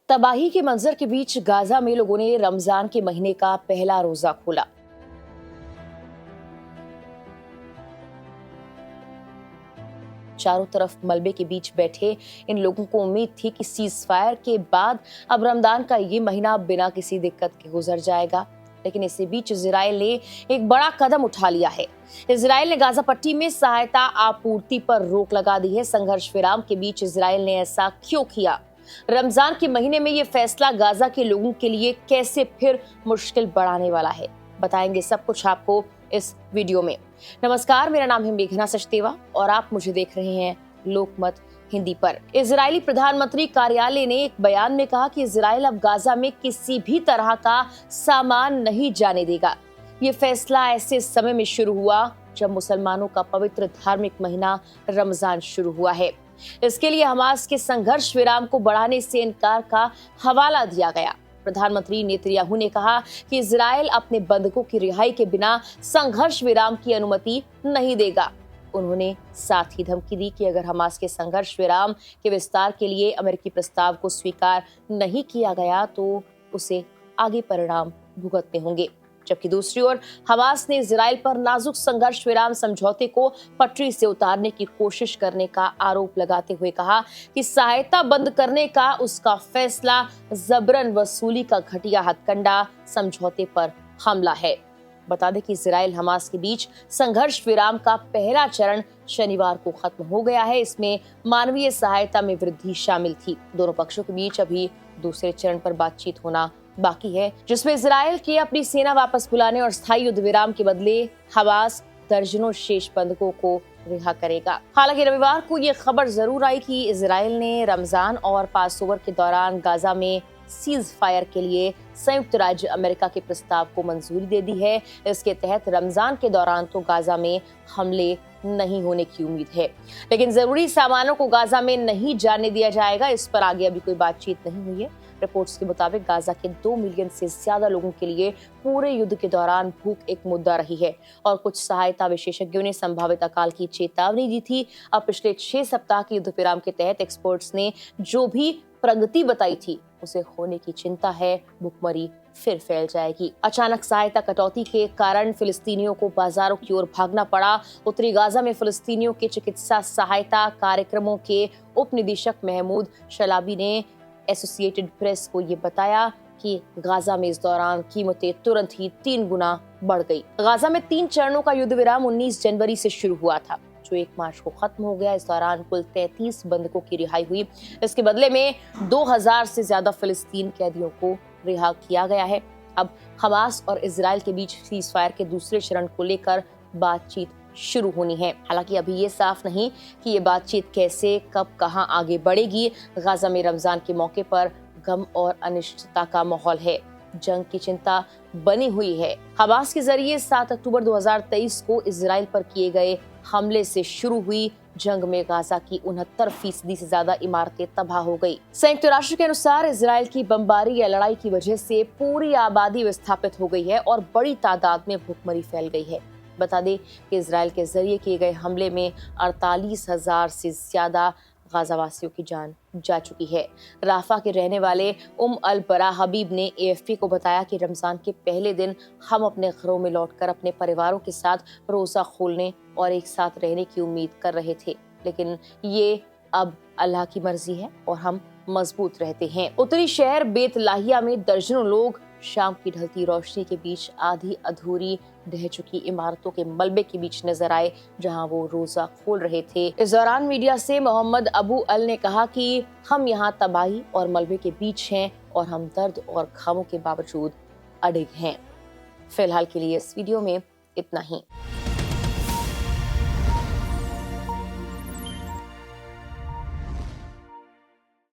तबाही के मंजर के बीच गाजा में लोगों ने रमजान के महीने का पहला रोजा खोला। चारों तरफ मलबे के बीच बैठे इन लोगों को उम्मीद थी कि सीज फायर के बाद अब रमजान का ये महीना बिना किसी दिक्कत के गुजर जाएगा, लेकिन इसी बीच इजराइल ने एक बड़ा कदम उठा लिया है। इजराइल ने गाजा पट्टी में सहायता आपूर्ति पर रोक लगा दी है। संघर्ष विराम के बीच इजराइल ने ऐसा क्यों किया? रमजान के महीने में ये फैसला गाजा के लोगों के लिए कैसे फिर मुश्किल बढ़ाने वाला है, बताएंगे सब कुछ आपको इस वीडियो में। नमस्कार, मेरा नाम है मेघना सचदेवा और आप मुझे देख रहे हैं लोकमत हिंदी पर। इजरायली प्रधानमंत्री कार्यालय ने एक बयान में कहा कि इजराइल अब गाजा में किसी भी तरह का सामान नहीं जाने देगा। ये फैसला ऐसे समय में शुरू हुआ जब मुसलमानों का पवित्र धार्मिक महीना रमजान शुरू हुआ है। इसके लिए हमास के संघर्ष विराम को बढ़ाने से इनकार का हवाला दिया गया। प्रधानमंत्री नेतन्याहू ने कहा कि इजराइल अपने बंधकों की रिहाई के बिना संघर्ष विराम की अनुमति नहीं देगा। उन्होंने साथ ही धमकी दी कि अगर हमास के संघर्ष विराम के विस्तार के लिए अमेरिकी प्रस्ताव को स्वीकार नहीं किया गया तो उसे आगे परिणाम भुगतने होंगे। जबकि दूसरी ओर हमास ने इजराइल पर नाजुक संघर्ष विराम समझौते को पटरी से उतारने की कोशिश करने का आरोप लगाते हुए कहा कि सहायता बंद करने का उसका फैसला जबरन वसूली का घटिया हथकंडा समझौते पर हमला है। बता दें कि इजराइल हमास के बीच संघर्ष विराम का पहला चरण शनिवार को खत्म हो गया है। इसमें मानवीय सहायता में वृद्धि शामिल थी। दोनों पक्षों के बीच अभी दूसरे चरण पर बातचीत होना बाकी है, जिसमें इजराइल के अपनी सेना वापस बुलाने और स्थायी युद्ध विराम के बदले हमास दर्जनों शेष बंधकों को रिहा करेगा। हालांकि रविवार को ये खबर जरूर आई कि इजराइल ने रमजान और पासओवर के दौरान गाजा में सीज फायर के लिए संयुक्त राज्य अमेरिका के प्रस्ताव को मंजूरी दे दी है। इसके तहत रमजान के दौरान तो गाजा में हमले नहीं होने की उम्मीद है, लेकिन जरूरी सामानों को गाजा में नहीं जाने दिया जाएगा। इस पर आगे अभी कोई बातचीत नहीं हुई है। रिपोर्ट्स के मुताबिक गाजा के 2 मिलियन से ज्यादा लोगों के लिए पूरे युद्ध के दौरान भूख एक मुद्दा रही है और कुछ सहायता विशेषज्ञों ने संभावित अकाल की चेतावनी दी थी। अब पिछले 6 सप्ताह के युद्ध विराम के तहत एक्सपर्ट्स ने जो भी प्रगति बताई थी उसे होने की चिंता है। भूखमरी फिर फैल जाएगी। अचानक सहायता कटौती के कारण फिलिस्तीनियों को बाजारों की ओर भागना पड़ा। उत्तरी गाजा में फिलिस्तीनियों के चिकित्सा सहायता कार्यक्रमों के उप निदेशक महमूद शलाबी ने एसोसिएटेड प्रेस को ये बताया कि गाजा में इस दौरान कीमतें तुरंत ही 3 गुना बढ़ गई। गाजा में 3 चरणों का युद्ध विराम 19 जनवरी से शुरू हुआ था, जो 1 मार्च को खत्म हो गया। इस दौरान कुल 33 बंधकों की रिहाई हुई। इसके बदले में 2000 से ज्यादा फिलिस्तीन कैदियों को रिहा किया गया है। अब हमास और इजराइल के बीच सीज फायर के दूसरे चरण को लेकर बातचीत शुरू होनी है। हालांकि अभी ये साफ नहीं कि ये बातचीत कैसे, कब, कहां आगे बढ़ेगी। गाजा में रमजान के मौके पर गम और अनिश्चितता का माहौल है। जंग की चिंता बनी हुई है। हमास के जरिए 7 अक्टूबर 2023 को इजराइल पर किए गए हमले से शुरू हुई जंग में गाजा की 69% से ज्यादा इमारतें तबाह हो गई। संयुक्त राष्ट्र के अनुसार इजराइल की बमबारी या लड़ाई की वजह से पूरी आबादी विस्थापित हो गई है और बड़ी तादाद में भूखमरी फैल गई है। बता दें कि इजराइल के जरिए किए गए हमले में 48,000 से ज्यादा गाजावासियों की जान जा चुकी है। राफा के रहने वाले अल बरा हबीब ने एएफपी को बताया कि रमजान के पहले दिन हम अपने घरों में लौटकर अपने परिवारों के साथ रोजा खोलने और एक साथ रहने की उम्मीद कर रहे थे, लेकिन ये अब अल्लाह की मर्जी है और हम मजबूत रहते हैं। उत्तरी शहर बेतलाहिया में दर्जनों लोग शाम की ढलती रोशनी के बीच आधी अधूरी ढह चुकी इमारतों के मलबे के बीच नजर आए, जहां वो रोजा खोल रहे थे। इस दौरान मीडिया से मोहम्मद अबू अल ने कहा कि हम यहाँ तबाही और मलबे के बीच हैं और हम दर्द और घावों के बावजूद अडिग हैं। फिलहाल के लिए इस वीडियो में इतना ही।